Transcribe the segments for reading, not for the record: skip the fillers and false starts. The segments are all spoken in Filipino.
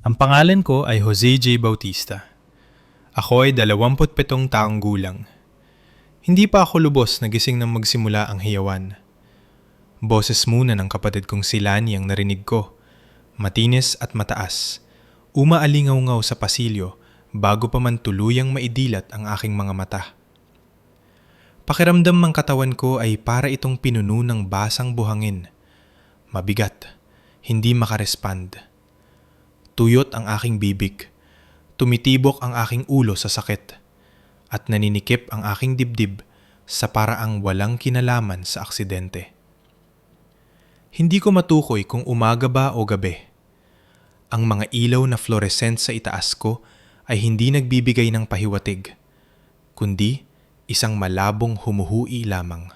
Ang pangalan ko ay Jose J. Bautista. Ako ay 27 taong gulang. Hindi pa ako lubos na gising nang magsimula ang hiyawan. Boses muna ng kapatid kong si Lani ang narinig ko. Matinis at mataas. Umaalingaw-ngaw sa pasilyo bago pa man tuluyang maidilat ang aking mga mata. Pakiramdam ng katawan ko ay para itong pinuno ng basang buhangin. Mabigat, hindi makarespond. Tuyot ang aking bibig, tumitibok ang aking ulo sa sakit, at naninikip ang aking dibdib sa paraang walang kinalaman sa aksidente. Hindi ko matukoy kung umaga ba o gabi. Ang mga ilaw na fluorescent sa itaas ko ay hindi nagbibigay ng pahiwatig, kundi isang malabong humuhui lamang.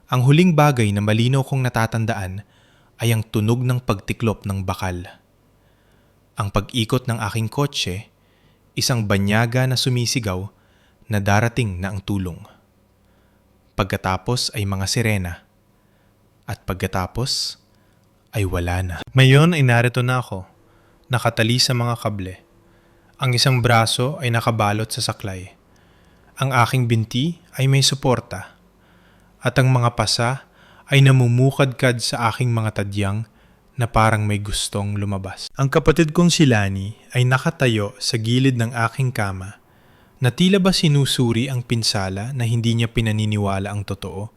Ang huling bagay na malinaw kong natatandaan ay ang tunog ng pagtiklop ng bakal. Ang pag-ikot ng aking kotse, isang banyaga na sumisigaw na darating na ang tulong. Pagkatapos ay mga sirena. At pagkatapos ay wala na. Ngayon ay narito na ako, nakatali sa mga kable. Ang isang braso ay nakabalot sa saklay. Ang aking binti ay may suporta. At ang mga pasa ay namumukadkad sa aking mga tadyang na parang may gustong lumabas. Ang kapatid kong si Lani ay nakatayo sa gilid ng aking kama na tila ba sinusuri ang pinsala na hindi niya pinaniniwala ang totoo.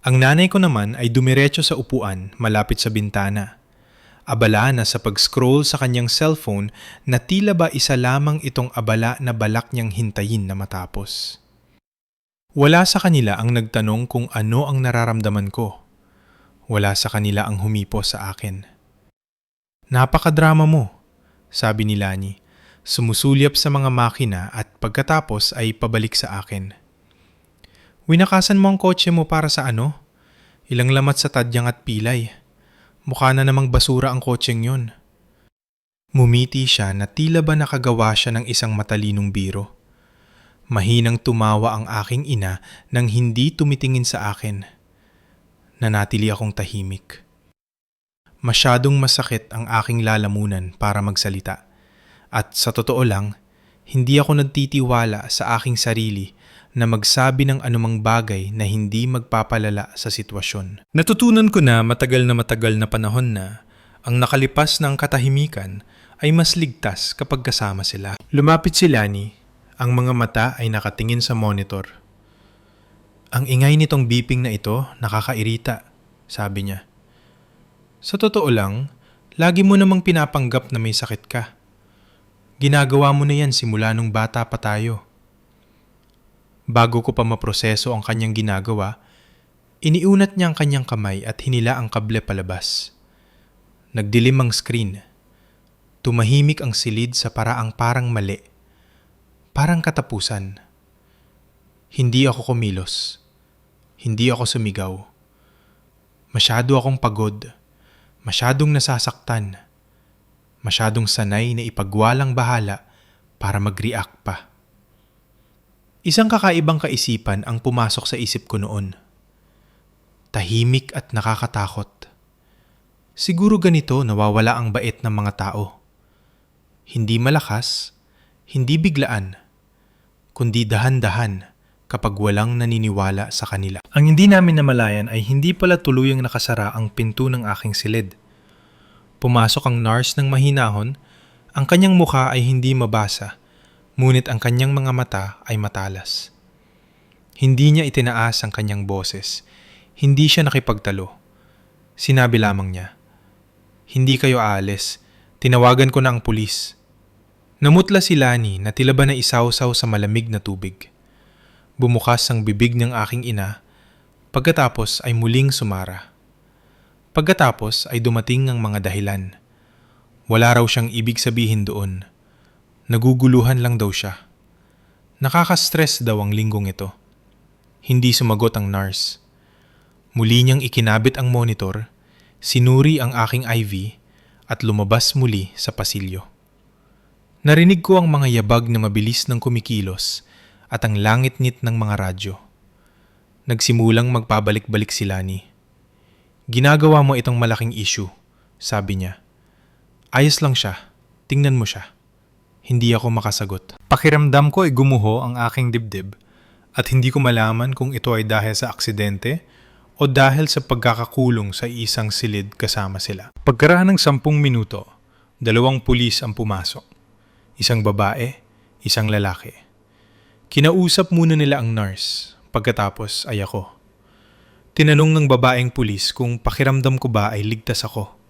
Ang nanay ko naman ay dumiretso sa upuan malapit sa bintana. Abala na sa pag-scroll sa kanyang cellphone na tila ba isa lamang itong abala na balak niyang hintayin na matapos. Wala sa kanila ang nagtanong kung ano ang nararamdaman ko. Wala sa kanila ang humipo sa akin. "Napakadrama mo," sabi ni Lani, sumusulyap sa mga makina at pagkatapos ay pabalik sa akin. "Winakasan mo ang kotse mo para sa ano? Ilang lamat sa tadyang at pilay. Mukha na namang basura ang kotseng yon." Mumiti siya na tila ba nakagawa siya ng isang matalinong biro. Mahinang tumawa ang aking ina nang hindi tumitingin sa akin. Nanatili akong tahimik. Masyadong masakit ang aking lalamunan para magsalita. At sa totoo lang, hindi ako nagtitiwala sa aking sarili na magsabi ng anumang bagay na hindi magpapalala sa sitwasyon. Natutunan ko na matagal na panahon na ang nakalipas ng katahimikan ay mas ligtas kapag kasama sila. Lumapit si Lani, ang mga mata ay nakatingin sa monitor. "Ang ingay nitong beeping na ito nakakairita," sabi niya. "Sa totoo lang, lagi mo namang pinapanggap na may sakit ka. Ginagawa mo na yan simula nung bata pa tayo." Bago ko pa maproseso ang kanyang ginagawa, iniunat niya ang kanyang kamay at hinila ang kable palabas. Nagdilim ang screen. Tumahimik ang silid sa paraang parang mali. Parang katapusan. Hindi ako kumilos. Hindi ako sumigaw. Masyado akong pagod. Masyadong nasasaktan. Masyadong sanay na ipagwalang bahala para mag-react pa. Isang kakaibang kaisipan ang pumasok sa isip ko noon. Tahimik at nakakatakot. Siguro ganito nawawala ang bait ng mga tao. Hindi malakas, hindi biglaan, kundi dahan-dahan kapag walang naniniwala sa kanila. Ang hindi namin namalayan ay hindi pala tuluyang nakasara ang pinto ng aking silid. Pumasok ang nurse ng mahinahon, ang kanyang mukha ay hindi mabasa, ngunit ang kanyang mga mata ay matalas. Hindi niya itinaas ang kanyang boses, hindi siya nakipagtalo. Sinabi lamang niya, "Hindi kayo aalis, tinawagan ko na ang pulis." Namutla si Lani na tila ba na isawsaw sa malamig na tubig. Bumukas ang bibig ng aking ina, pagkatapos ay muling sumara. Pagkatapos ay dumating ang mga dahilan. Wala raw siyang ibig sabihin doon. Naguguluhan lang daw siya. Nakaka-stress daw ang linggong ito. Hindi sumagot ang nurse. Muli niyang ikinabit ang monitor, sinuri ang aking IV at lumabas muli sa pasilyo. Narinig ko ang mga yabag na mabilis ng kumikilos at ang langit-ngit ng mga radyo. Nagsimulang magpabalik-balik si Lani. "Ginagawa mo itong malaking issue," sabi niya. Ayos lang siya. Tingnan mo siya. Hindi ako makasagot. Pakiramdam ko ay gumuho ang aking dibdib at hindi ko malaman kung ito ay dahil sa aksidente o dahil sa pagkakakulong sa isang silid kasama sila. Pagkaraan ng 10 minuto, 2 pulis ang pumasok. Isang babae, isang lalaki. Kinausap muna nila ang nurse, pagkatapos ay ako. Tinanong ng babaeng pulis kung pakiramdam ko ba ay ligtas ako.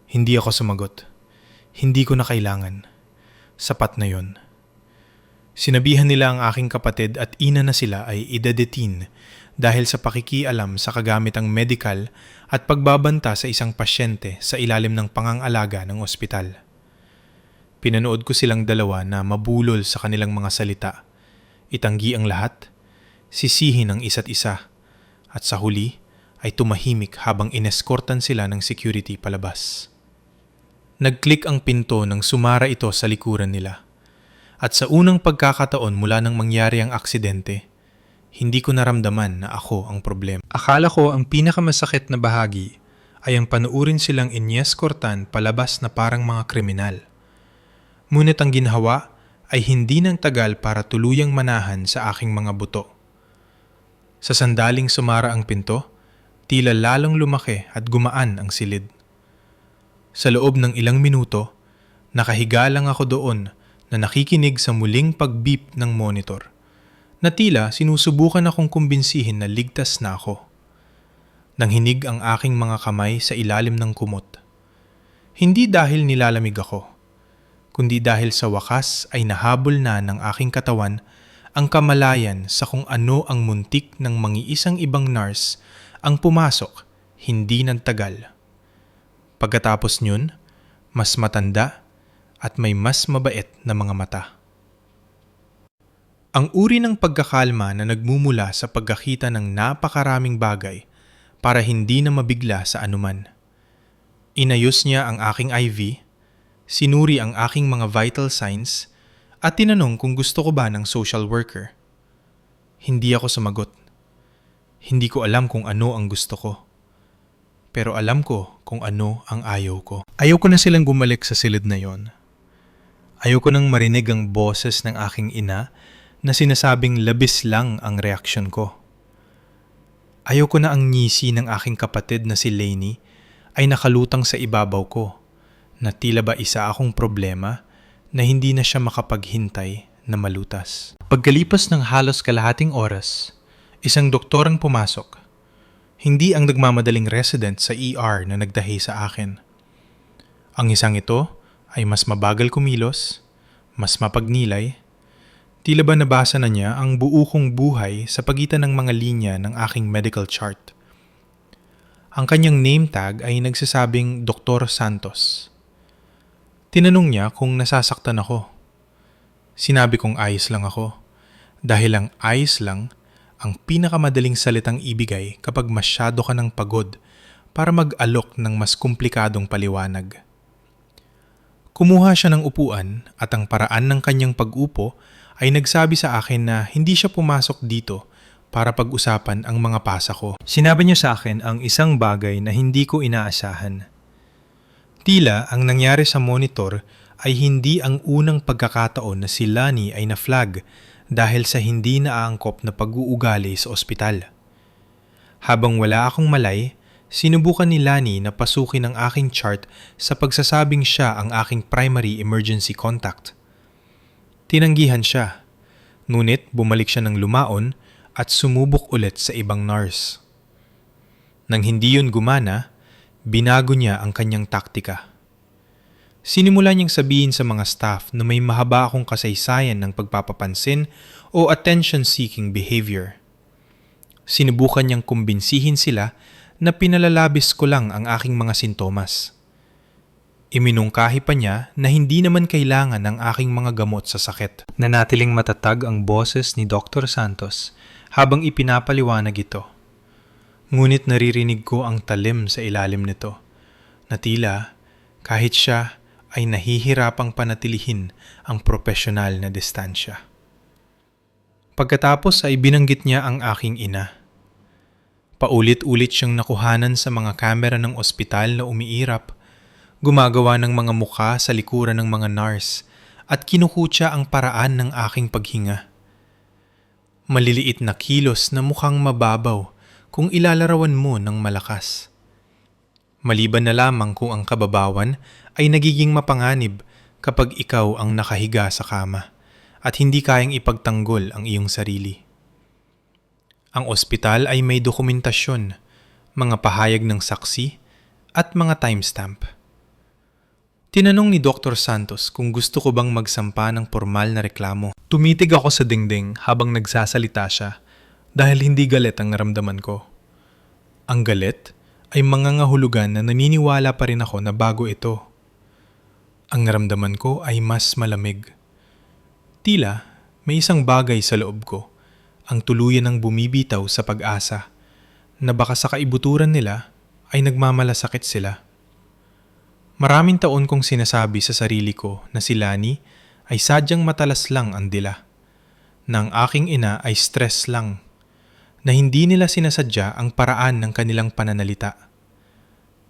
Hindi ako sumagot. Hindi ko na kailangan. Sapat na yon. Sinabihan nila ang aking kapatid at ina na sila ay idedetin dahil sa pakikialam sa kagamitang medikal at pagbabanta sa isang pasyente sa ilalim ng pangangalaga ng ospital. Pinanood ko silang dalawa na mabulol sa kanilang mga salita. Itanggi ang lahat, sisihin ang isa't isa, at sa huli ay tumahimik habang ineskortan sila ng security palabas. Nag-click ang pinto nang sumara ito sa likuran nila. At sa unang pagkakataon mula nang mangyari ang aksidente, hindi ko naramdaman na ako ang problema. Akala ko ang pinakamasakit na bahagi ay ang panuurin silang inyeskortan palabas na parang mga kriminal. Ngunit ang ginhawa ay hindi nang tagal para tuluyang manahan sa aking mga buto. Sa sandaling sumara ang pinto, tila lalong lumaki at gumaan ang silid. Sa loob ng ilang minuto, nakahiga lang ako doon na nakikinig sa muling pag-beep ng monitor, na tila sinusubukan akong kumbinsihin na ligtas na ako. Nanghinig ang aking mga kamay sa ilalim ng kumot. Hindi dahil nilalamig ako, kundi dahil sa wakas ay nahabol na ng aking katawan ang kamalayan sa kung ano ang muntik ng mangiisang ibang nurse ang pumasok, hindi nagtagal. Pagkatapos nyun, mas matanda at may mas mabait na mga mata. Ang uri ng pagkakalma na nagmumula sa pagkakita ng napakaraming bagay para hindi na mabigla sa anuman. Inayos niya ang aking IV, sinuri ang aking mga vital signs, at tinanong kung gusto ko ba ng social worker. Hindi ako sumagot. Hindi ko alam kung ano ang gusto ko. Pero alam ko kung ano ang ayaw ko. Ayaw ko na silang gumalik sa silid na yon. Ayaw ko nang marinig ang boses ng aking ina na sinasabing labis lang ang reaksyon ko. Ayaw ko na ang ngisi ng aking kapatid na si Lainey ay nakalutang sa ibabaw ko, na tila ba isa akong problema na hindi na siya makapaghintay na malutas. Pagkalipas ng halos kalahating oras, isang doktor ang pumasok. Hindi ang nagmamadaling resident sa ER na nagdahi sa akin. Ang isang ito ay mas mabagal kumilos, mas mapagnilay. Tila ba nabasa na niya ang buo kong buhay sa pagitan ng mga linya ng aking medical chart. Ang kanyang name tag ay nagsasabing Dr. Santos. Tinanong niya kung nasasaktan ako. Sinabi kong ayos lang ako, dahil ang ayos lang ang pinakamadaling salitang ibigay kapag masyado ka ng pagod para mag-alok ng mas komplikadong paliwanag. Kumuha siya ng upuan at ang paraan ng kanyang pag-upo ay nagsabi sa akin na hindi siya pumasok dito para pag-usapan ang mga pasa ko. Sinabi niya sa akin ang isang bagay na hindi ko inaasahan. Tila ang nangyari sa monitor ay hindi ang unang pagkakataon na si Lani ay na-flag dahil sa hindi naaangkop na pag-uugali sa ospital. Habang wala akong malay, sinubukan ni Lani na pasukin ang aking chart sa pagsasabing siya ang aking primary emergency contact. Tinanggihan siya, ngunit bumalik siya ng lumaon at sumubok ulit sa ibang nurse. Nang hindi yun gumana, binago niya ang kanyang taktika. Sinimula niyang sabihin sa mga staff na may mahaba akong kasaysayan ng pagpapapansin o attention-seeking behavior. Sinubukan niyang kumbinsihin sila na pinalalabis ko lang ang aking mga sintomas. Iminungkahi pa niya na hindi naman kailangan ng aking mga gamot sa sakit. Nanatiling matatag ang boses ni Dr. Santos habang ipinapaliwanag ito. Ngunit naririnig ko ang talim sa ilalim nito, na tila kahit siya ay nahihirapang panatilihin ang propesyonal na distansya. Pagkatapos ay binanggit niya ang aking ina. Paulit-ulit siyang nakuhanan sa mga kamera ng ospital na umiirap, Gumagawa ng mga mukha sa likuran ng mga nurse at kinukutya ang paraan ng aking paghinga. Maliliit na kilos na mukhang mababaw kung ilalarawan mo ng malakas. Maliban na lamang kung ang kababawan ay nagiging mapanganib kapag ikaw ang nakahiga sa kama at hindi kayang ipagtanggol ang iyong sarili. Ang ospital ay may dokumentasyon, mga pahayag ng saksi at mga timestamp. Tinanong ni Dr. Santos kung gusto ko bang magsampa ng formal na reklamo. Tumitig ako sa dingding habang nagsasalita siya dahil hindi galit ang naramdaman ko. Ang galit ay mga ngahulugan na naniniwala pa rin ako na bago ito. Ang naramdaman ko ay mas malamig. Tila may isang bagay sa loob ko, ang tuluyan ng bumibitaw sa pag-asa, na baka sa kaibuturan nila ay nagmamalasakit sila. Maraming taon kong sinasabi sa sarili ko na si Lani ay sadyang matalas lang ang dila, na ang aking ina ay stress lang, na hindi nila sinasadya ang paraan ng kanilang pananalita.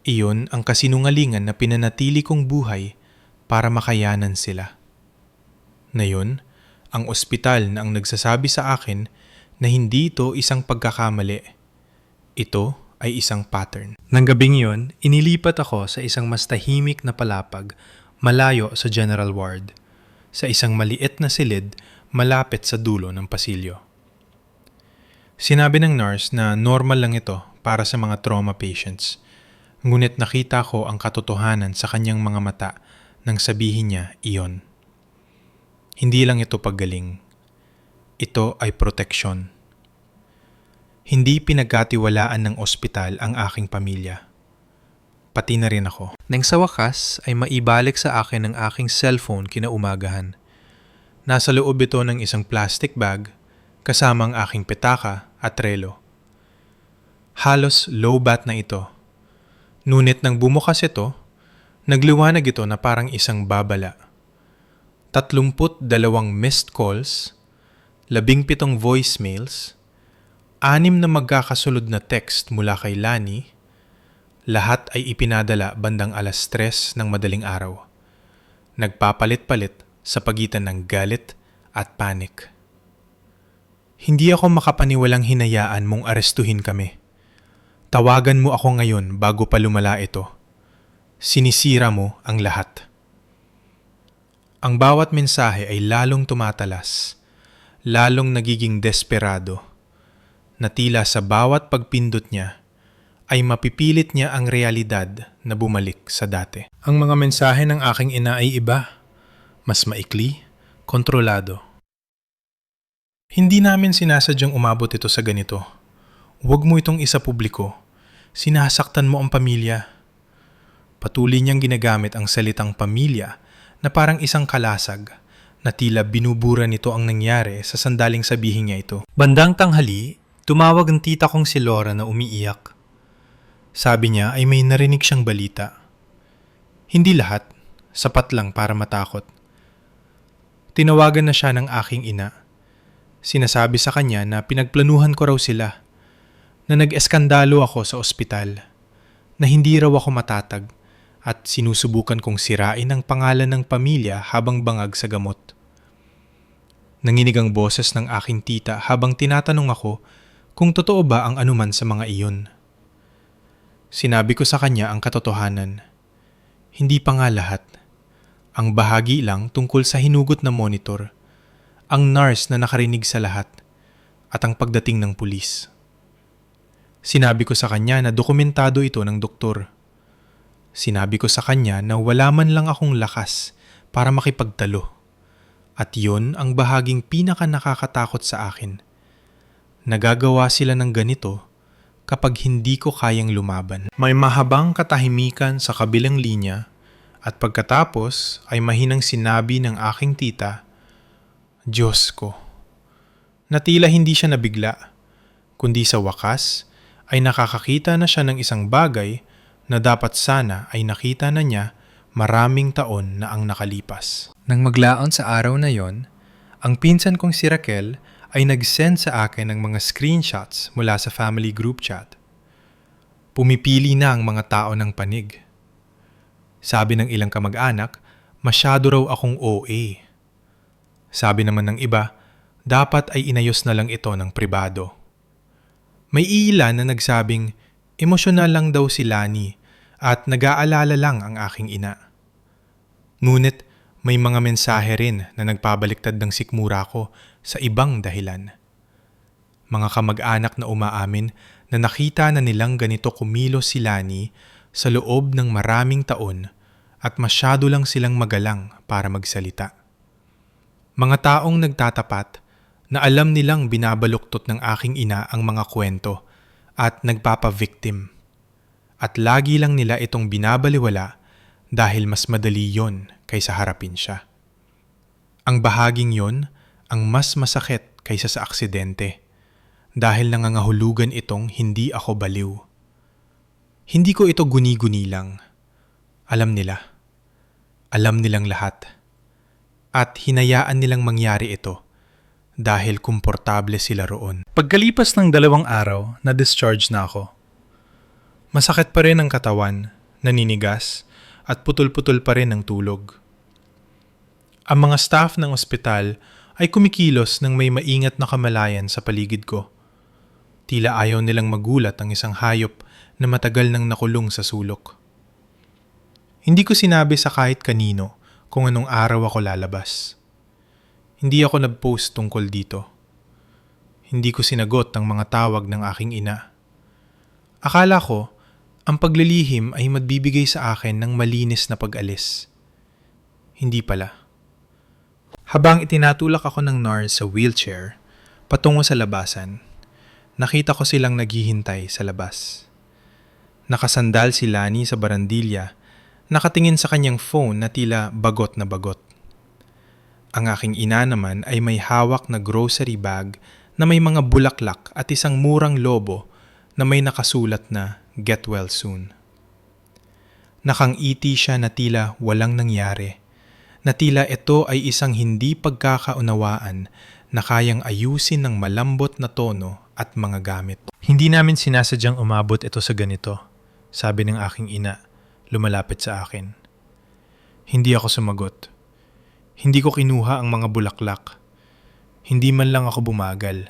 Iyon ang kasinungalingan na pinanatili kong buhay para makayanan sila. Ngayon, ang ospital na ang nagsasabi sa akin na hindi ito isang pagkakamali. Ito ay isang pattern. Nang gabing yon, inilipat ako sa isang mas tahimik na palapag, malayo sa general ward, sa isang maliit na silid malapit sa dulo ng pasilyo. Sinabi ng nurse na normal lang ito para sa mga trauma patients, ngunit nakita ko ang katotohanan sa kanyang mga mata nang sabihin niya iyon. Hindi lang ito paggaling. Ito ay proteksyon. Hindi pinagkatiwalaan ng ospital ang aking pamilya. Pati na rin ako. Nang sa wakas ay maibalik sa akin ang aking cellphone kinaumagahan. Nasa loob ito ng isang plastic bag kasama ang aking petaka at relo. Halos low-bat na ito. Ngunit nang bumukas ito, nagliwanag ito na parang isang babala. 32 missed calls, 17 voicemails, 6 na magkakasunod na text mula kay Lani, lahat ay ipinadala bandang 3:00 ng madaling araw. Nagpapalit-palit sa pagitan ng galit at panik. Hindi ako makapaniwalang hinayaan mong arestuhin kami. Tawagan mo ako ngayon bago pa lumala ito. Sinisira mo ang lahat. Ang bawat mensahe ay lalong tumatalas, lalong nagiging desperado, na tila sa bawat pagpindot niya ay mapipilit niya ang realidad na bumalik sa dati. Ang mga mensahe ng aking ina ay iba, mas maikli, kontrolado. Hindi namin sinasadyang umabot ito sa ganito. Huwag mo itong isa publiko. Sinasaktan mo ang pamilya. Patuloy niyang ginagamit ang salitang pamilya na parang isang kalasag, na tila binubura nito ang nangyari sa sandaling sabihin niya ito. Bandang tanghali, tumawag ang tita kong si Laura na umiiyak. Sabi niya ay may narinig siyang balita. Hindi lahat, sapat lang para matakot. Tinawagan na siya ng aking ina. Sinasabi sa kanya na pinagplanuhan ko raw sila, na nag-eskandalo ako sa ospital, na hindi raw ako matatag, at sinusubukan kong sirain ang pangalan ng pamilya habang bangag sa gamot. Nanginig ang boses ng aking tita habang tinatanong ako kung totoo ba ang anuman sa mga iyon. Sinabi ko sa kanya ang katotohanan. Hindi pa nga lahat. Ang bahagi lang tungkol sa hinugot na monitor, ang nurse na nakarinig sa lahat, at ang pagdating ng pulis. Sinabi ko sa kanya na dokumentado ito ng doktor. Sinabi ko sa kanya na wala man lang akong lakas para makipagtalo. At yon ang bahaging pinaka nakakatakot sa akin. Nagagawa sila ng ganito kapag hindi ko kayang lumaban. May mahabang katahimikan sa kabilang linya at pagkatapos ay mahinang sinabi ng aking tita, Diyos ko. Na tila hindi siya nabigla, kundi sa wakas ay nakakakita na siya ng isang bagay na dapat sana ay nakita na niya maraming taon na ang nakalipas. Nang maglaon sa araw na yon, ang pinsan kong si Raquel ay nag-send sa akin ng mga screenshots mula sa family group chat. Pumipili na ang mga tao ng panig. Sabi ng ilang kamag-anak, masyado raw akong OA. Sabi naman ng iba, dapat ay inayos na lang ito ng pribado. May ilan na nagsabing, emosyonal lang daw si Lani at nag-aalala lang ang aking ina. Ngunit may mga mensahe rin na nagpabaliktad ng sikmura ko sa ibang dahilan. Mga kamag-anak na umaamin na nakita na nilang ganito kumilos si Lani sa loob ng maraming taon at masyado lang silang magalang para magsalita. Mga taong nagtatapat na alam nilang binabaluktot ng aking ina ang mga kwento at nagpapa-victim. At lagi lang nila itong binabaliwala dahil mas madali yon kaysa harapin siya. Ang bahaging yon ang mas masakit kaysa sa aksidente dahil nangangahulugan itong hindi ako baliw. Hindi ko ito guni-guni lang. Alam nila. Alam nilang lahat. At hinayaan nilang mangyari ito dahil komportable sila roon. Pagkalipas ng 2 araw, na-discharge na ako. Masakit pa rin ang katawan, naninigas, at putol-putol pa rin ang tulog. Ang mga staff ng ospital ay kumikilos ng may maingat na kamalayan sa paligid ko. Tila ayaw nilang magulat ang isang hayop na matagal nang nakulong sa sulok. Hindi ko sinabi sa kahit kanino kung anong araw ako lalabas. Hindi ako nag-post tungkol dito. Hindi ko sinagot ang mga tawag ng aking ina. Akala ko, ang paglilihim ay magbibigay sa akin ng malinis na pag-alis. Hindi pala. Habang itinatulak ako ng nurse sa wheelchair, patungo sa labasan, nakita ko silang naghihintay sa labas. Nakasandal si Lani sa barandilya, nakatingin sa kanyang phone na tila bagot na bagot. Ang aking ina naman ay may hawak na grocery bag na may mga bulaklak at isang murang lobo na may nakasulat na "Get well soon." Nakangiti siya na tila walang nangyari, na tila ito ay isang hindi pagkakaunawaan na kayang ayusin ng malambot na tono at mga gamit. Hindi namin sinasadyang umabot ito sa ganito, sabi ng aking ina, lumalapit sa akin. Hindi ako sumagot. Hindi ko kinuha ang mga bulaklak. Hindi man lang ako bumagal.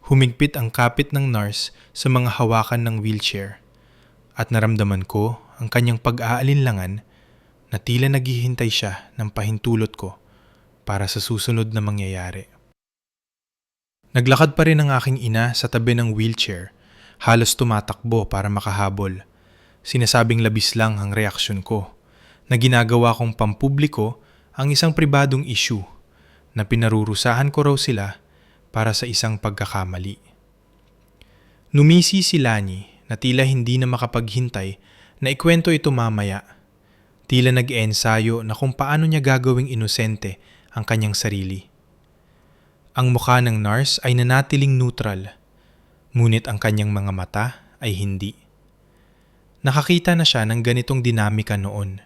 Humigpit ang kapit ng nurse sa mga hawakan ng wheelchair at naramdaman ko ang kanyang pag-aalinlangan na tila naghihintay siya ng pahintulot ko para sa susunod na mangyayari. Naglakad pa rin ang aking ina sa tabi ng wheelchair, halos tumatakbo para makahabol. Sinasabing labis lang ang reaksyon ko, na ginagawa kong pampubliko ang isang pribadong issue na pinarurusahan ko raw sila para sa isang pagkakamali. Numisi si Lani na tila hindi na makapaghintay na ikwento ito mamaya. Tila nag-eensayo na kung paano niya gagawing inosente ang kanyang sarili. Ang mukha ng nurse ay nanatiling neutral, ngunit ang kanyang mga mata ay hindi. Nakakita na siya ng ganitong dinamika noon.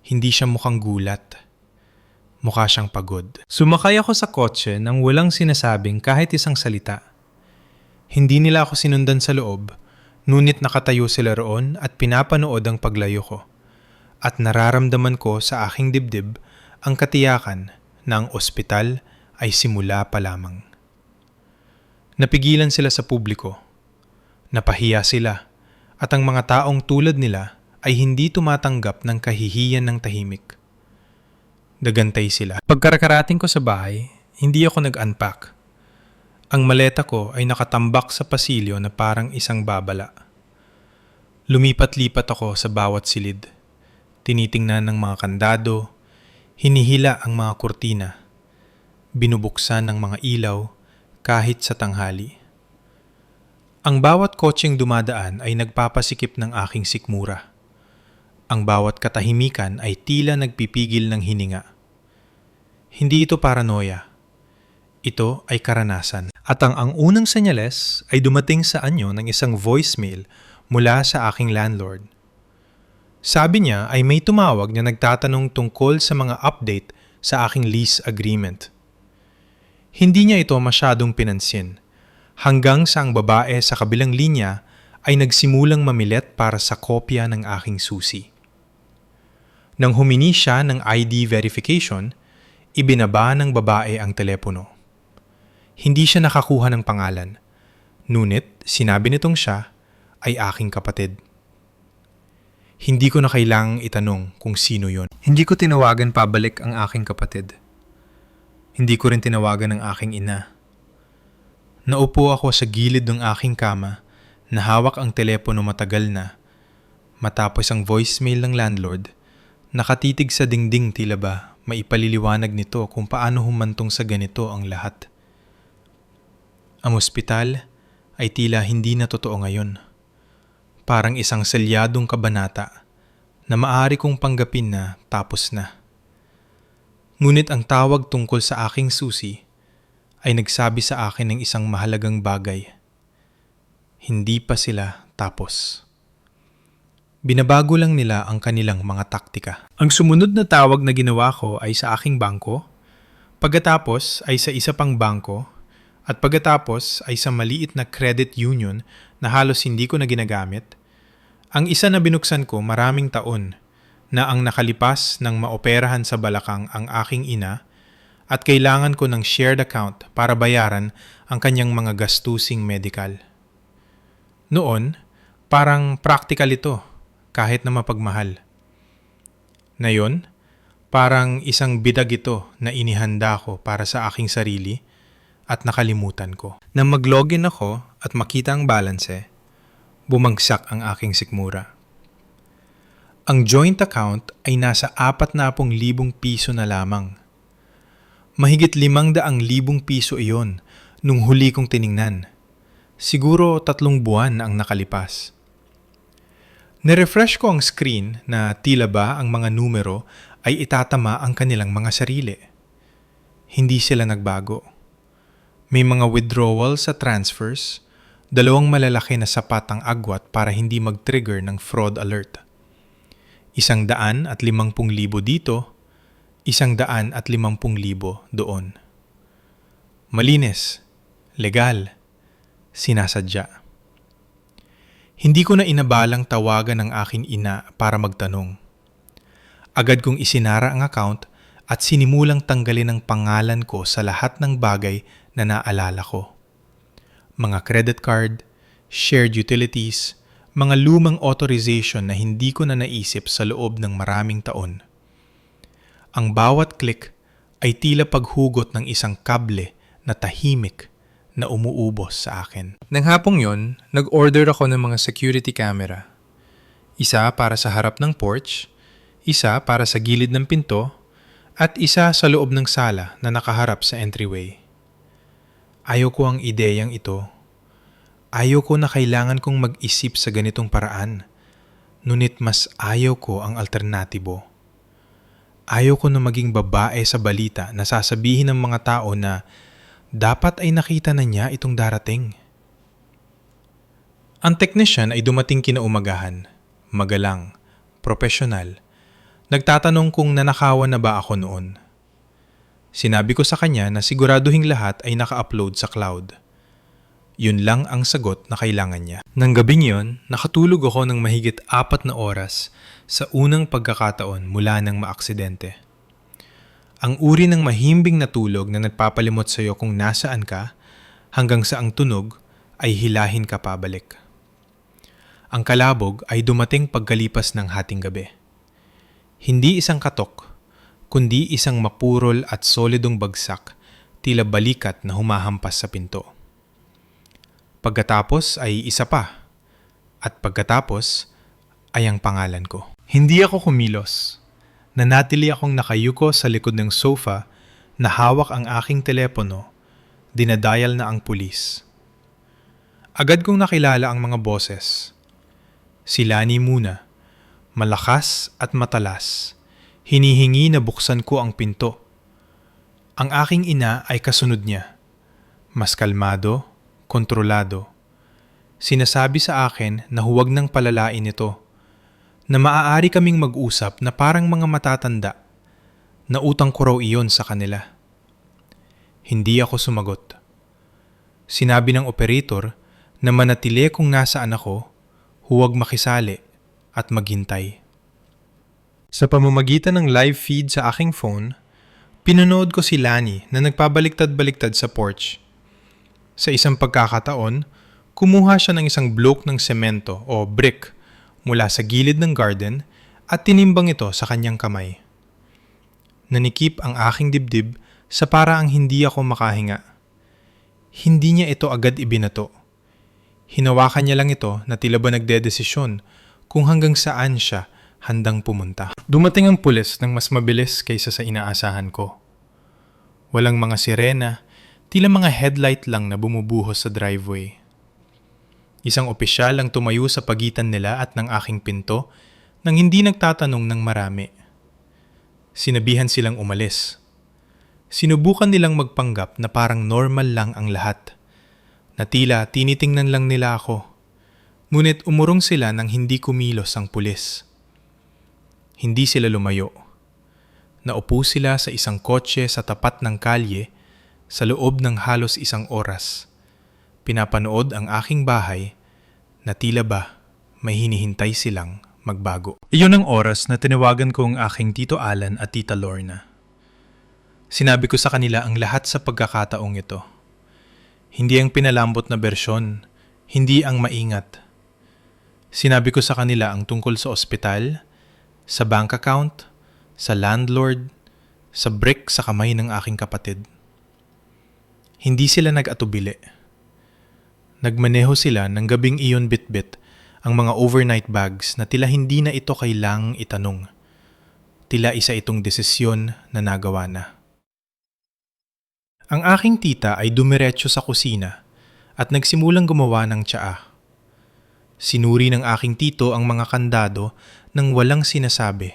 Hindi siya mukhang gulat. Mukha siyang pagod. Sumakay ako sa kotse nang walang sinasabing kahit isang salita. Hindi nila ako sinundan sa loob, ngunit nakatayo sila roon at pinapanood ang paglayo ko. At nararamdaman ko sa aking dibdib ang katiyakan na ang ospital ay simula pa lamang. Napigilan sila sa publiko. Napahiya sila at ang mga taong tulad nila ay hindi tumatanggap ng kahihiyan ng tahimik. Dagantay sila. Pagkarakarating ko sa bahay, hindi ako nag-unpack. Ang maleta ko ay nakatambak sa pasilyo na parang isang babala. Lumipat-lipat ako sa bawat silid. Tinitingnan ng mga kandado, hinihila ang mga kurtina, binubuksan ng mga ilaw kahit sa tanghali. Ang bawat kotseng dumadaan ay nagpapasikip ng aking sikmura. Ang bawat katahimikan ay tila nagpipigil ng hininga. Hindi ito paranoia. Ito ay karanasan. At ang unang senyales ay dumating sa anyo ng isang voicemail mula sa aking landlord. Sabi niya ay may tumawag na nagtatanong tungkol sa mga update sa aking lease agreement. Hindi niya ito masyadong pinansin hanggang sa ang babae sa kabilang linya ay nagsimulang mamilit para sa kopya ng aking susi. Nang humingi siya ng ID verification, ibinaba ng babae ang telepono. Hindi siya nakakuha ng pangalan, ngunit sinabi nitong siya ay aking kapatid. Hindi ko na kailangang itanong kung sino yon. Hindi ko tinawagan pabalik ang aking kapatid. Hindi ko rin tinawagan ang aking ina. Naupo ako sa gilid ng aking kama na hawak ang telepono matagal na. Matapos ang voicemail ng landlord, nakatitig sa dingding tila ba maipaliliwanag nito kung paano humantong sa ganito ang lahat. Ang ospital ay tila hindi na totoo ngayon. Parang isang selyadong kabanata na maaari kong panggapin na tapos na. Ngunit ang tawag tungkol sa aking susi ay nagsabi sa akin ng isang mahalagang bagay. Hindi pa sila tapos. Binabago lang nila ang kanilang mga taktika. Ang sumunod na tawag na ginawa ko ay sa aking bangko, pagkatapos ay sa isa pang bangko, at pagkatapos ay sa maliit na credit union na halos hindi ko na ginagamit. Ang isa na binuksan ko maraming taon na ang nakalipas ng maoperahan sa balakang ang aking ina at kailangan ko ng shared account para bayaran ang kanyang mga gastusing medical. Noon, parang practical ito kahit na mapagmahal. Ngayon, parang isang bidag ito na inihanda ko para sa aking sarili at nakalimutan ko. Nang mag-login ako at makita ang balanse, bumagsak ang aking sikmura. Ang joint account ay nasa 40,000 piso na lamang. Mahigit 500,000 piso iyon nung huli kong tiningnan. Siguro 3 buwan na ang nakalipas. Nirefresh ko ang screen na tila ba ang mga numero ay itatama ang kanilang mga sarili. Hindi sila nagbago. May mga withdrawal sa transfers, 2 malalaki na sapat ang agwat para hindi mag-trigger ng fraud alert. 150,000 dito, 150,000 doon. Malinis, legal, sinasadya. Hindi ko na inabalang tawagan ng aking ina para magtanong. Agad kong isinara ang account at sinimulang tanggalin ang pangalan ko sa lahat ng bagay na naalala ko. Mga credit card, shared utilities, mga lumang authorization na hindi ko na naisip sa loob ng maraming taon. Ang bawat click ay tila paghugot ng isang kable na tahimik na umuubos sa akin. Nang hapong yon, nag-order ako ng mga security camera. Isa para sa harap ng porch, isa para sa gilid ng pinto, at isa sa loob ng sala na nakaharap sa entryway. Ayaw ko ang ideyang ito. Ayaw ko na kailangan kong mag-isip sa ganitong paraan. Ngunit mas ayaw ko ang alternatibo. Ayaw ko na maging babae sa balita na sasabihin ng mga tao na dapat ay nakita na niya itong darating. Ang technician ay dumating kinaumagahan, magalang, profesional. Nagtatanong kung nanakawan na ba ako noon. Sinabi ko sa kanya na siguraduhing lahat ay naka-upload sa cloud. Yun lang ang sagot na kailangan niya. Nang gabing yon, nakatulog ako ng mahigit 4 na oras sa unang pagkakataon mula nang maaksidente. Ang uri ng mahimbing na tulog na nagpapalimot sa iyo kung nasaan ka hanggang sa ang tunog ay hilahin ka pabalik. Ang kalabog ay dumating pagkalipas ng hating gabi. Hindi isang katok, kundi isang mapurol at solidong bagsak, tila balikat na humahampas sa pinto. Pagkatapos ay isa pa, at pagkatapos ay ang pangalan ko. Hindi ako kumilos. Nanatili akong nakayuko sa likod ng sofa na hawak ang aking telepono, dinadial na ang pulis. Agad kong nakilala ang mga boses. Si Lani muna, malakas at matalas, hinihingi na buksan ko ang pinto. Ang aking ina ay kasunod niya, mas kalmado, kontrolado. Sinasabi sa akin na huwag nang palalain ito, na maaari kaming mag-usap na parang mga matatanda, na utang ko raw iyon sa kanila. Hindi ako sumagot. Sinabi ng operator na manatili kung nasaan ako, huwag makisali at maghintay. Sa pamamagitan ng live feed sa aking phone, pinanood ko si Lani na nagpabaliktad-baliktad sa porch. Sa isang pagkakataon, kumuha siya ng isang bloke ng semento o brick mula sa gilid ng garden at tinimbang ito sa kanyang kamay. Nanikip ang aking dibdib sa paraang hindi ako makahinga. Hindi niya ito agad ibinato. Hinawakan niya lang ito na tila ba nagdedesisyon kung hanggang saan siya handang pumunta. Dumating ang pulis ng mas mabilis kaysa sa inaasahan ko. Walang mga sirena, tila mga headlight lang na bumubuhos sa driveway. Isang opisyal ang tumayo sa pagitan nila at ng aking pinto nang hindi nagtatanong ng marami. Sinabihan silang umalis. Sinubukan nilang magpanggap na parang normal lang ang lahat, na tila tinitingnan lang nila ako. Ngunit umurong sila nang hindi kumilos ang pulis. Hindi sila lumayo. Naupo sila sa isang kotse sa tapat ng kalye sa loob ng halos isang oras. Pinapanood ang aking bahay na tila ba may hinihintay silang magbago. Iyon ang oras na tinawagan ko ang aking Tito Alan at Tita Lorna. Sinabi ko sa kanila ang lahat sa pagkakataong ito. Hindi ang pinalambot na bersyon, hindi ang maingat. Sinabi ko sa kanila ang tungkol sa ospital, sa bank account, sa landlord, sa brick sa kamay ng aking kapatid. Hindi sila nag-atubili. Nagmaneho sila ng gabing iyon bitbit ang mga overnight bags na tila hindi na ito kailangang itanong. Tila isa itong desisyon na nagawa na. Ang aking tita ay dumiretso sa kusina at nagsimulang gumawa ng tsaa. Sinuri ng aking tito ang mga kandado nang walang sinasabi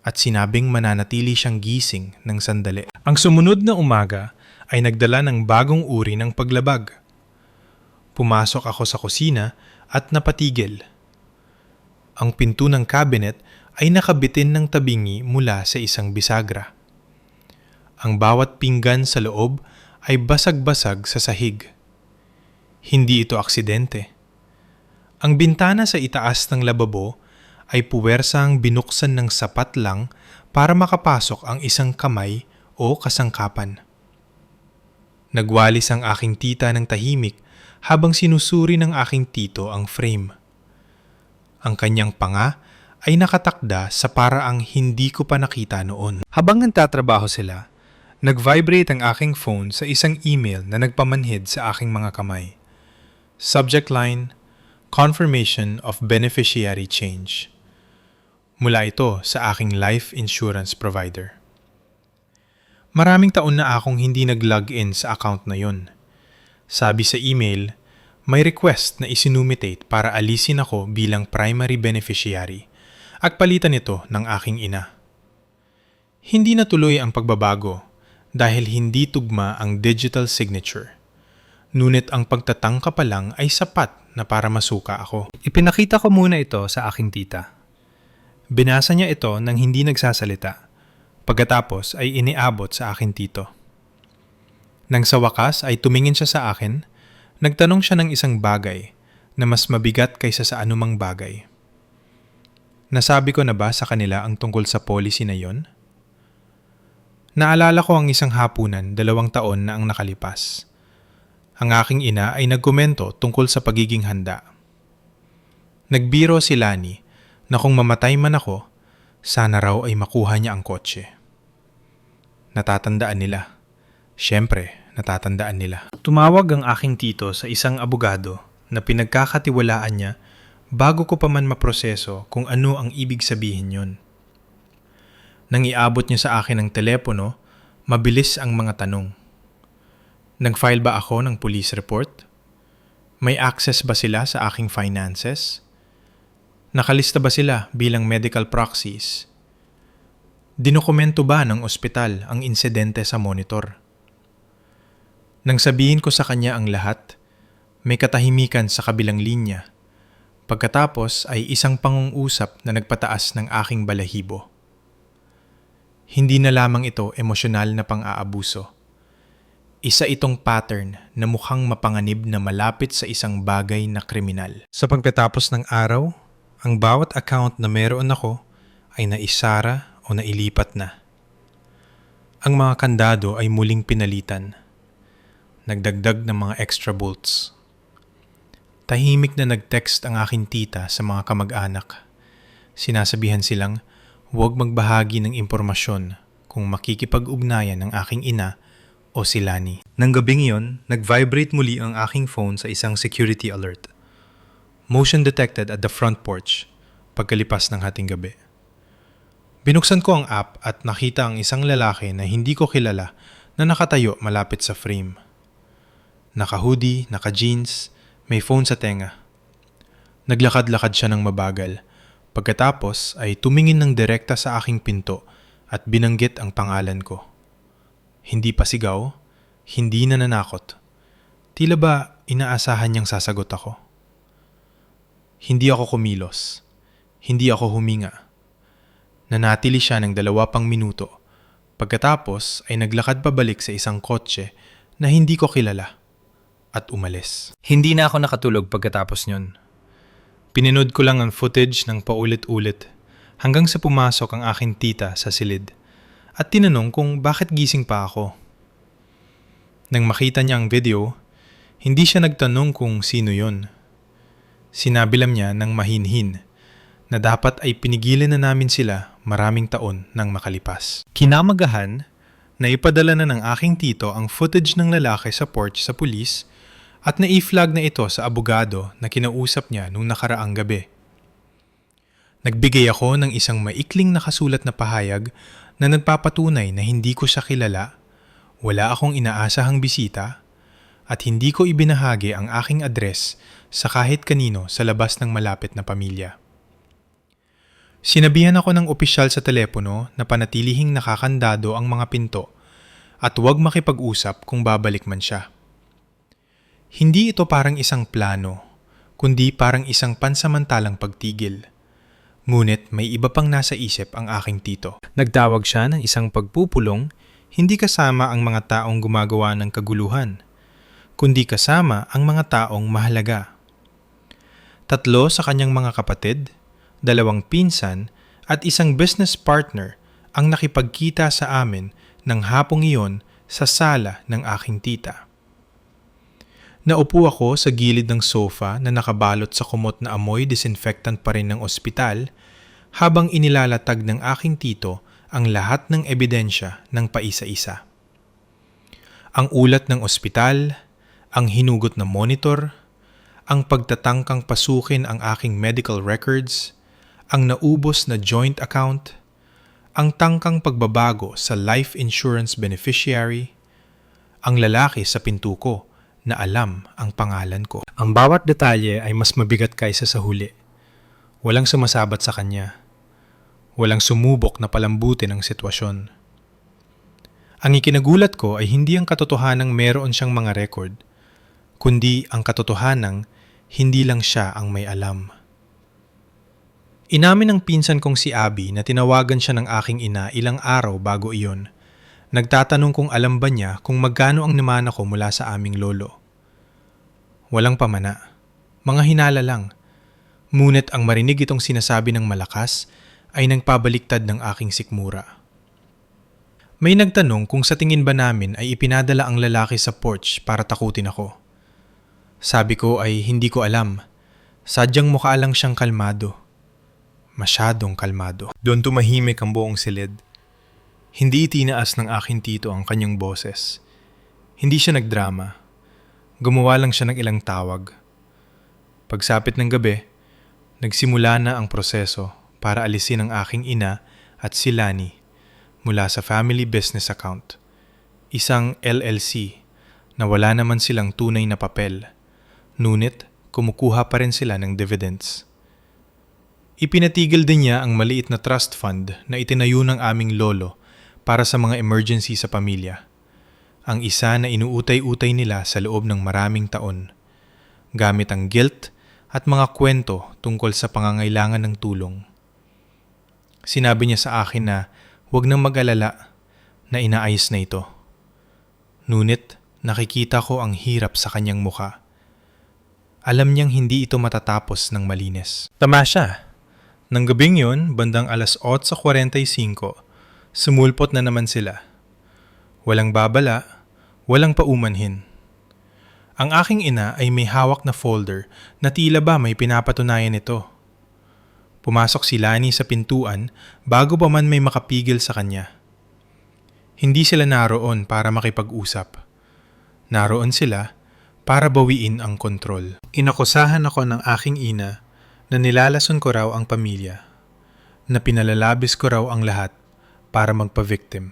at sinabing mananatili siyang gising ng sandali. Ang sumunod na umaga ay nagdala ng bagong uri ng paglabag. Pumasok ako sa kusina at napatigil. Ang pinto ng cabinet ay nakabitin ng tabingi mula sa isang bisagra. Ang bawat pinggan sa loob ay basag-basag sa sahig. Hindi ito aksidente. Ang bintana sa itaas ng lababo ay puwersang binuksan ng sapat lang para makapasok ang isang kamay o kasangkapan. Nagwalis ang aking tita ng tahimik habang sinusuri ng aking tito ang frame. Ang kanyang panga ay nakatakda sa paraang hindi ko pa nakita noon. Habang nagtatrabaho sila, nag-vibrate ang aking phone sa isang email na nagpamanhid sa aking mga kamay. Subject line, Confirmation of Beneficiary Change. Mula ito sa aking life insurance provider. Maraming taon na akong hindi nag-login sa account na yun. Sabi sa email, may request na isinumitate para alisin ako bilang primary beneficiary at palitan ito ng aking ina. Hindi natuloy ang pagbabago dahil hindi tugma ang digital signature. Ngunit ang pagtatangka pa lang ay sapat na para masuka ako. Ipinakita ko muna ito sa aking tita. Binasa niya ito nang hindi nagsasalita. Pagkatapos ay iniabot sa aking tito. Nang sa wakas ay tumingin siya sa akin, nagtanong siya ng isang bagay na mas mabigat kaysa sa anumang bagay. Nasabi ko na ba sa kanila ang tungkol sa policy na yon? Naalala ko ang isang hapunan 2 taon na ang nakalipas. Ang aking ina ay nagkomento tungkol sa pagiging handa. Nagbiro si Lani na kung mamatay man ako, sana raw ay makuha niya ang kotse. Natatandaan nila. Siyempre, natatandaan nila. Tumawag ang aking tito sa isang abogado na pinagkakatiwalaan niya bago ko pa man maproseso kung ano ang ibig sabihin yon. Nang iabot niya sa akin ang telepono, mabilis ang mga tanong. Nag-file ba ako ng police report? May access ba sila sa aking finances? Nakalista ba sila bilang medical proxies? Dinokumento ba ng ospital ang insidente sa monitor? Nang sabihin ko sa kanya ang lahat, may katahimikan sa kabilang linya. Pagkatapos ay isang pangungusap na nagpataas ng aking balahibo. Hindi na lamang ito emosyonal na pang-aabuso. Isa itong pattern na mukhang mapanganib na malapit sa isang bagay na kriminal. Sa pagkatapos ng araw, ang bawat account na meron ako ay naisara o nailipat na. Ang mga kandado ay muling pinalitan. Nagdagdag ng mga extra bolts. Tahimik na nag-text ang aking tita sa mga kamag-anak. Sinasabihan silang huwag magbahagi ng impormasyon kung makikipag-ugnayan ng aking ina o si Lani. Nang gabing iyon, nag-vibrate muli ang aking phone sa isang security alert. Motion detected at the front porch pagkalipas ng hating gabi. Binuksan ko ang app at nakita ang isang lalaki na hindi ko kilala na nakatayo malapit sa frame. Naka-hoodie, naka-jeans, may phone sa tenga. Naglakad-lakad siya ng mabagal. Pagkatapos ay tumingin ng direkta sa aking pinto at binanggit ang pangalan ko. Hindi pa sigaw, hindi nananakot. Tila ba inaasahan niyang sasagot ako? Hindi ako kumilos. Hindi ako huminga. Nanatili siya ng 2 pang minuto. Pagkatapos ay naglakad pabalik sa isang kotse na hindi ko kilala at umalis. Hindi na ako nakatulog pagkatapos niyon. Pininood ko lang ang footage ng paulit-ulit hanggang sa pumasok ang aking tita sa silid at tinanong kung bakit gising pa ako. Nang makita niya ang video, hindi siya nagtanong kung sino yon. Sinabi lang niya ng mahinhin na dapat ay pinigilan na namin sila maraming taon nang makalipas. Kinamagahan, naipadala na ng aking tito ang footage ng lalaki sa porch sa pulis at na-i-flag na ito sa abogado na kinausap niya nung nakaraang gabi. Nagbigay ako ng isang maikling nakasulat na pahayag na nagpapatunay na hindi ko siya kilala, wala akong inaasahang bisita, at hindi ko ibinahagi ang aking address sa kahit kanino sa labas ng malapit na pamilya. Sinabihan ako ng opisyal sa telepono na panatilihing nakakandado ang mga pinto at huwag makipag-usap kung babalik man siya. Hindi ito parang isang plano, kundi parang isang pansamantalang pagtigil. Ngunit may iba pang nasa isip ang aking tito. Nagtawag siya ng isang pagpupulong, hindi kasama ang mga taong gumagawa ng kaguluhan, kundi kasama ang mga taong mahalaga. 3 sa kanyang mga kapatid, 2 pinsan at isang business partner ang nakipagkita sa amin ng hapong iyon sa sala ng aking tita. Naupo ako sa gilid ng sofa na nakabalot sa kumot na amoy disinfectant pa rin ng ospital habang inilalatag ng aking tito ang lahat ng ebidensya ng paisa-isa. Ang ulat ng ospital, ang hinugot na monitor, ang pagtatangkang pasukin ang aking medical records, ang naubos na joint account, ang tangkang pagbabago sa life insurance beneficiary, ang lalaki sa pinto ko na alam ang pangalan ko. Ang bawat detalye ay mas mabigat kaysa sa huli. Walang sumasabat sa kanya. Walang sumubok na palambutin ang sitwasyon. Ang ikinagulat ko ay hindi ang katotohanang meron siyang mga record, kundi ang katotohanang hindi lang siya ang may alam. Inamin ng pinsan kong si Abby na tinawagan siya ng aking ina ilang araw bago iyon. Nagtatanong kung alam ba niya kung magkano ang namana ko mula sa aming lolo. Walang pamana. Mga hinala lang. Ngunit ang marinig itong sinasabi ng malakas ay nagpabaliktad ng aking sikmura. May nagtanong kung sa tingin ba namin ay ipinadala ang lalaki sa porch para takutin ako. Sabi ko ay hindi ko alam. Sadyang mukha lang siyang kalmado. Masyadong kalmado. Doon tumahimik ang buong silid. Hindi itinaas ng aking tito ang kanyang boses. Hindi siya nagdrama. Gumawa lang siya ng ilang tawag. Pagsapit ng gabi, nagsimula na ang proseso para alisin ang aking ina at si Lani mula sa family business account, isang LLC na wala naman silang tunay na papel, ngunit kumukuha pa rin sila ng dividends. Ipinatigil din niya ang maliit na trust fund na itinayo ng aming lolo para sa mga emergency sa pamilya. Ang isa na inuutay-utay nila sa loob ng maraming taon, gamit ang guilt at mga kwento tungkol sa pangangailangan ng tulong. Sinabi niya sa akin na huwag nang mag-alala na inaayos na ito. Ngunit nakikita ko ang hirap sa kanyang muka. Alam niyang hindi ito matatapos ng malinis. Tama siya. Nang gabing yon, bandang 8:45, sumulpot na naman sila. Walang babala, walang paumanhin. Ang aking ina ay may hawak na folder na tila ba may pinapatunayan ito. Pumasok si Lani sa pintuan bago pa man may makapigil sa kanya. Hindi sila naroon para makipag-usap. Naroon sila para bawiin ang kontrol. Inakusahan ako ng aking ina na nilalason ko raw ang pamilya, na pinalalabis ko raw ang lahat para magpa-victim.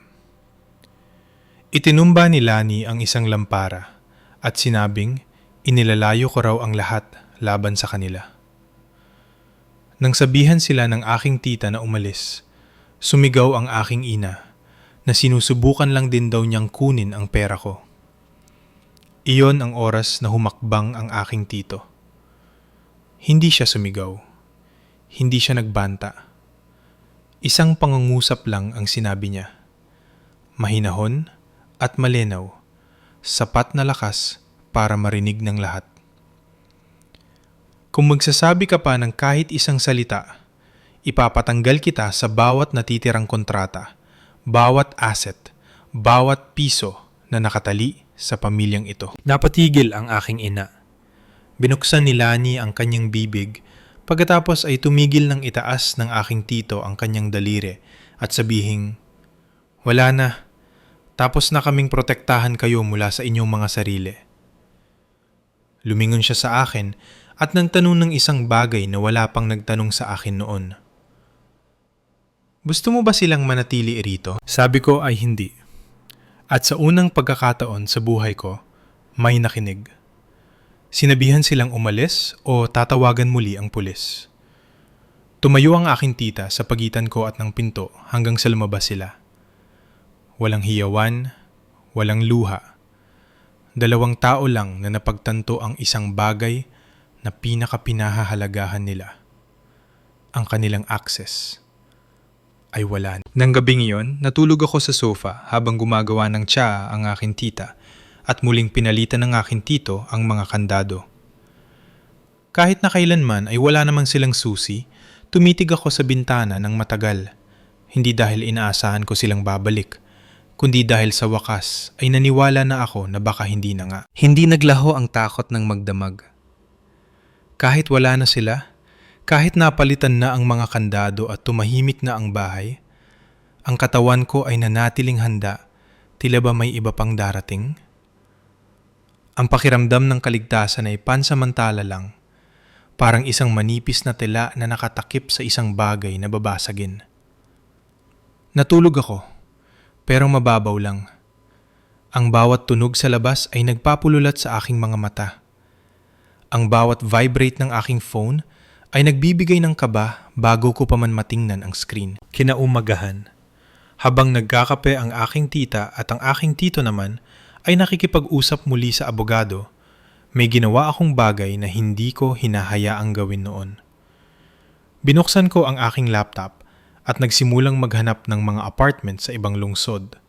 Itinumba ni Lani ang isang lampara at sinabing inilalayo ko raw ang lahat laban sa kanila. Nang sabihan sila ng aking tita na umalis, sumigaw ang aking ina na sinusubukan lang din daw niyang kunin ang pera ko. Iyon ang oras na humakbang ang aking tito. Hindi siya sumigaw. Hindi siya nagbanta. Isang pangungusap lang ang sinabi niya. Mahinahon at malinaw, sapat na lakas para marinig ng lahat. Kung magsasabi ka pa ng kahit isang salita, ipapatanggal kita sa bawat natitirang kontrata, bawat asset, bawat piso na nakatali sa pamilyang ito. Napatigil ang aking ina. Binuksan ni Lani ang kanyang bibig pagkatapos ay tumigil ng itaas ng aking tito ang kanyang daliri at sabihing, "Wala na, tapos na kaming protektahan kayo mula sa inyong mga sarili." Lumingon siya sa akin at nagtanong ng isang bagay na wala pang nagtanong sa akin noon. "Gusto mo ba silang manatili rito?" Sabi ko ay hindi. At sa unang pagkakataon sa buhay ko, may nakinig. Sinabihan silang umalis o tatawagan muli ang pulis. Tumayo ang aking tita sa pagitan ko at ng pinto hanggang sa lumabas sila. Walang hiyawan, walang luha. 2 tao lang na napagtanto ang isang bagay na pinakapinahahalagahan nila. Ang kanilang access ay wala. Nang gabing iyon, natulog ako sa sofa habang gumagawa ng tsaa ang aking tita at muling pinalitan ng aking tito ang mga kandado. Kahit na kailanman ay wala namang silang susi, tumitig ako sa bintana ng matagal. Hindi dahil inaasahan ko silang babalik, kundi dahil sa wakas ay naniwala na ako na baka hindi na nga. Hindi naglaho ang takot ng magdamag. Kahit wala na sila, kahit napalitan na ang mga kandado at tumahimik na ang bahay, ang katawan ko ay nanatiling handa, tila ba may iba pang darating? Ang pakiramdam ng kaligtasan ay pansamantala lang, parang isang manipis na tela na nakatakip sa isang bagay na babasagin. Natulog ako, pero mababaw lang. Ang bawat tunog sa labas ay nagpapululat sa aking mga mata. Ang bawat vibrate ng aking phone ay nagbibigay ng kaba bago ko pa man matingnan ang screen. Kinaumagahan, habang nagkakape ang aking tita at ang aking tito naman ay nakikipag-usap muli sa abogado, may ginawa akong bagay na hindi ko hinahayaang gawin noon. Binuksan ko ang aking laptop at nagsimulang maghanap ng mga apartment sa ibang lungsod.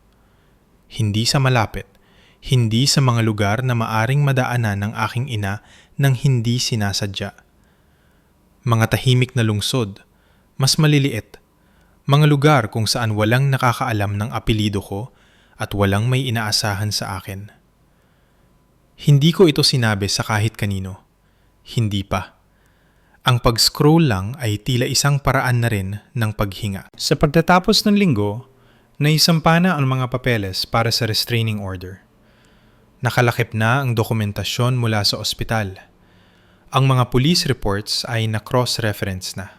Hindi sa malapit, hindi sa mga lugar na maaring madaanan ng aking ina nang hindi sinasadya. Mga tahimik na lungsod, mas maliliit, mga lugar kung saan walang nakakaalam ng apelyido ko at walang may inaasahan sa akin. Hindi ko ito sinabi sa kahit kanino. Hindi pa. Ang pag-scroll lang ay tila isang paraan na rin ng paghinga. Sa pagtatapos ng linggo, naisampa na ang mga papeles para sa restraining order. Nakalakip na ang dokumentasyon mula sa ospital. Ang mga police reports ay na-cross-reference na.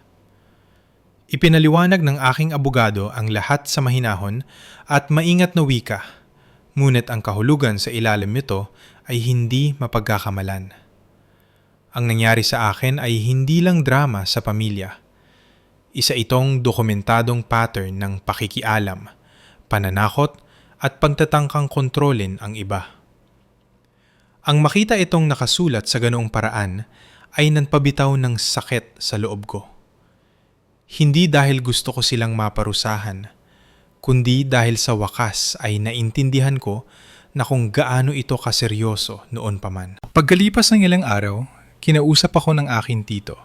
Ipinaliwanag ng aking abogado ang lahat sa mahinahon at maingat na wika, ngunit ang kahulugan sa ilalim nito ay hindi mapagkakamalan. Ang nangyari sa akin ay hindi lang drama sa pamilya. Isa itong dokumentadong pattern ng pakikialam, pananakot at pagtatangkang kontrolin ang iba. Ang makita itong nakasulat sa ganoong paraan ay nanpabitaw ng sakit sa loob ko. Hindi dahil gusto ko silang maparusahan, kundi dahil sa wakas ay naintindihan ko na kung gaano ito kaseryoso noon pa man. Pagkalipas ng ilang araw, kinausap ako ng aking tito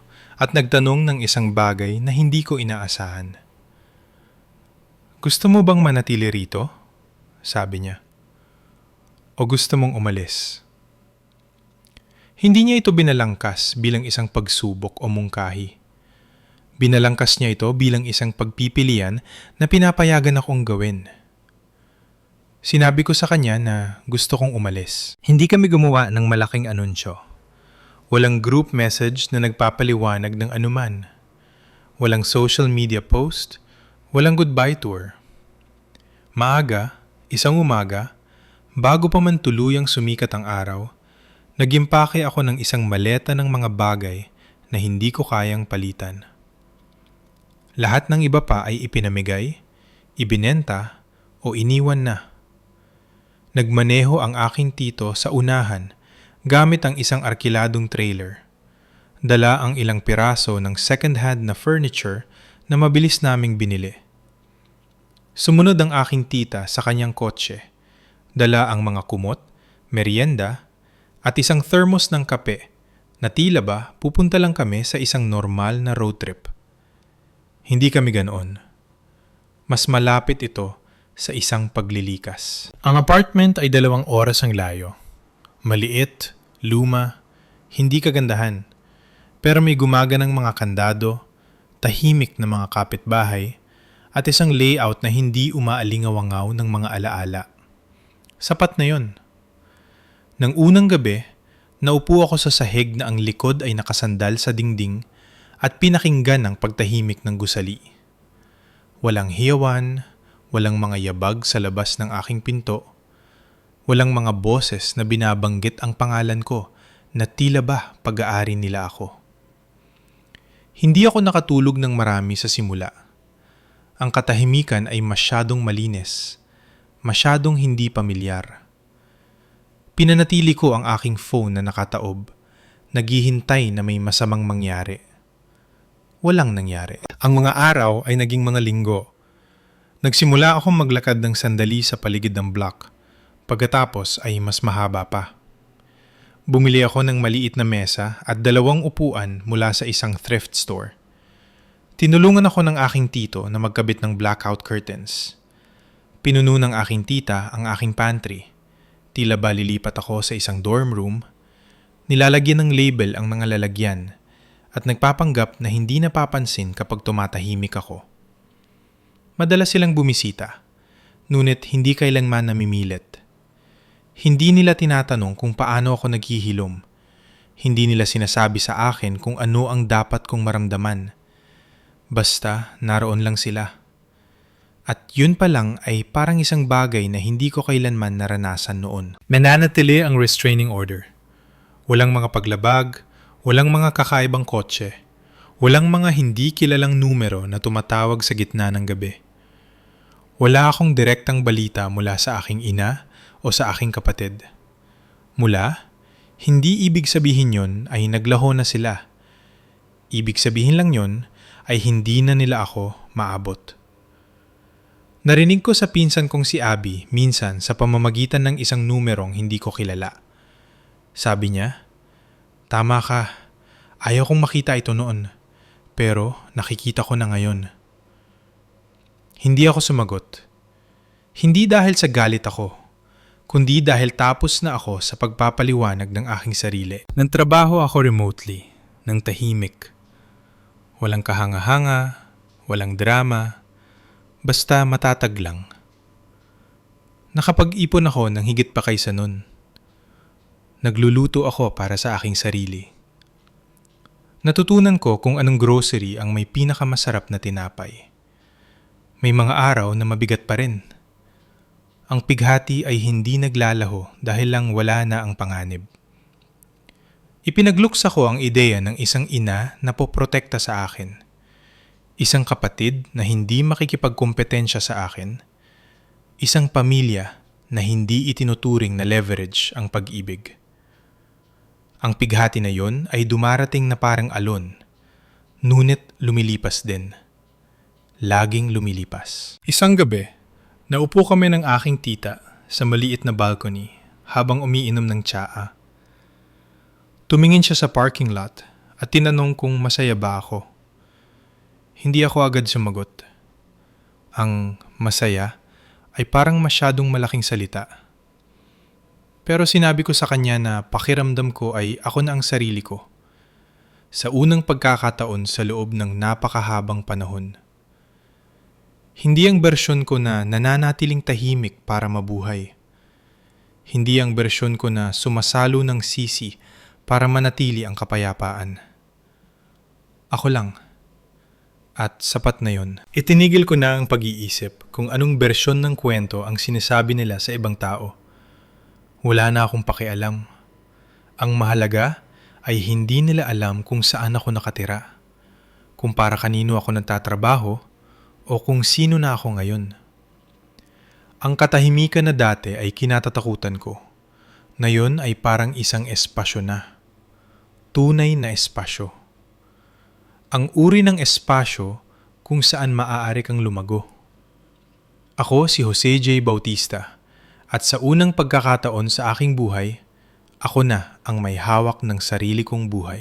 at nagtanong ng isang bagay na hindi ko inaasahan. "Gusto mo bang manatili rito?" sabi niya. "O gusto mong umalis?" Hindi niya ito binalangkas bilang isang pagsubok o mungkahi. Binalangkas niya ito bilang isang pagpipilian na pinapayagan akong gawin. Sinabi ko sa kanya na gusto kong umalis. Hindi kami gumawa ng malaking anunsyo. Walang group message na nagpapaliwanag ng anuman. Walang social media post, walang goodbye tour. Maaga, isang umaga, bago pa man tuluyang sumikat ang araw, nagimpake ako ng isang maleta ng mga bagay na hindi ko kayang palitan. Lahat ng iba pa ay ipinamigay, ibinenta o iniwan na. Nagmaneho ang aking tito sa unahan gamit ang isang arkiladong trailer. Dala ang ilang piraso ng second-hand na furniture na mabilis naming binili. Sumunod ang aking tita sa kanyang kotse. Dala ang mga kumot, merienda, at isang thermos ng kape na tila ba pupunta lang kami sa isang normal na road trip. Hindi kami ganoon. Mas malapit ito sa isang paglilikas. Ang apartment ay 2 oras ang layo. Maliit, luma, hindi kagandahan. Pero may gumaganang mga kandado, tahimik na mga kapitbahay, at isang layout na hindi umaalingaw-angaw ng mga alaala. Sapat na yon. Nang unang gabi, naupo ako sa sahig na ang likod ay nakasandal sa dingding at pinakinggan ang pagtahimik ng gusali. Walang hiyawan, walang mga yabag sa labas ng aking pinto, walang mga boses na binabanggit ang pangalan ko na tila ba pag-aari nila ako. Hindi ako nakatulog ng marami sa simula. Ang katahimikan ay masyadong malinis, masyadong hindi pamilyar. Pinanatili ko ang aking phone na nakataob, naghihintay na may masamang mangyari. Walang nangyari. Ang mga araw ay naging mga linggo. Nagsimula akong maglakad ng sandali sa paligid ng block, pagkatapos ay mas mahaba pa. Bumili ako ng maliit na mesa at 2 upuan mula sa isang thrift store. Tinulungan ako ng aking tito na magkabit ng blackout curtains. Pinuno ng aking tita ang aking pantry. Tila ba lilipat ako sa isang dorm room, nilalagyan ng label ang mga lalagyan at nagpapanggap na hindi napapansin kapag tumatahimik ako. Madalas silang bumisita, ngunit hindi kailanman namimilit. Hindi nila tinatanong kung paano ako naghihilom. Hindi nila sinasabi sa akin kung ano ang dapat kong maramdaman. Basta naroon lang sila. At yun pa lang ay parang isang bagay na hindi ko kailanman naranasan noon. Mananatili ang restraining order. Walang mga paglabag, walang mga kakaibang kotse, walang mga hindi kilalang numero na tumatawag sa gitna ng gabi. Wala akong direktang balita mula sa aking ina o sa aking kapatid. Mula, hindi ibig sabihin yon ay naglaho na sila. Ibig sabihin lang yon ay hindi na nila ako maabot. Narinig ko sa pinsan kong si Abby minsan sa pamamagitan ng isang numerong hindi ko kilala. Sabi niya, "Tama ka, ayaw kong makita ito noon, pero nakikita ko na ngayon." Hindi ako sumagot. Hindi dahil sa galit ako, kundi dahil tapos na ako sa pagpapaliwanag ng aking sarili. Nagtrabaho ako remotely, ng tahimik. Walang kahanga-hanga, walang drama, basta matatag lang. Nakapag-ipon ako ng higit pa kaysa nun. Nagluluto ako para sa aking sarili. Natutunan ko kung anong grocery ang may pinakamasarap na tinapay. May mga araw na mabigat pa rin. Ang pighati ay hindi naglalaho dahil lang wala na ang panganib. Ipinagluksa ko ang ideya ng isang ina na poprotekta sa akin. Isang kapatid na hindi makikipagkompetensya sa akin. Isang pamilya na hindi itinuturing na leverage ang pag-ibig. Ang pighati na yon ay dumarating na parang alon, ngunit lumilipas din. Laging lumilipas. Isang gabi, naupo kami ng aking tita sa maliit na balcony habang umiinom ng tsaa. Tumingin siya sa parking lot at tinanong kung masaya ba ako. Hindi ako agad sumagot. Ang masaya ay parang masyadong malaking salita. Pero sinabi ko sa kanya na pakiramdam ko ay ako na ang sarili ko. Sa unang pagkakataon sa loob ng napakahabang panahon. Hindi ang bersyon ko na nananatiling tahimik para mabuhay. Hindi ang bersyon ko na sumasalo ng sisi para manatili ang kapayapaan. Ako lang. At sapat na yon. Itinigil ko na ang pag-iisip kung anong bersyon ng kwento ang sinasabi nila sa ibang tao. Wala na akong pakialam. Ang mahalaga ay hindi nila alam kung saan ako nakatira, kung para kanino ako nagtatrabaho o kung sino na ako ngayon. Ang katahimikan na dati ay kinatatakutan ko. Ngayon ay parang isang espasyo na. Tunay na espasyo. Ang uri ng espasyo kung saan maaari kang lumago. Ako si Jose J. Bautista at sa unang pagkakataon sa aking buhay, ako na ang may hawak ng sarili kong buhay.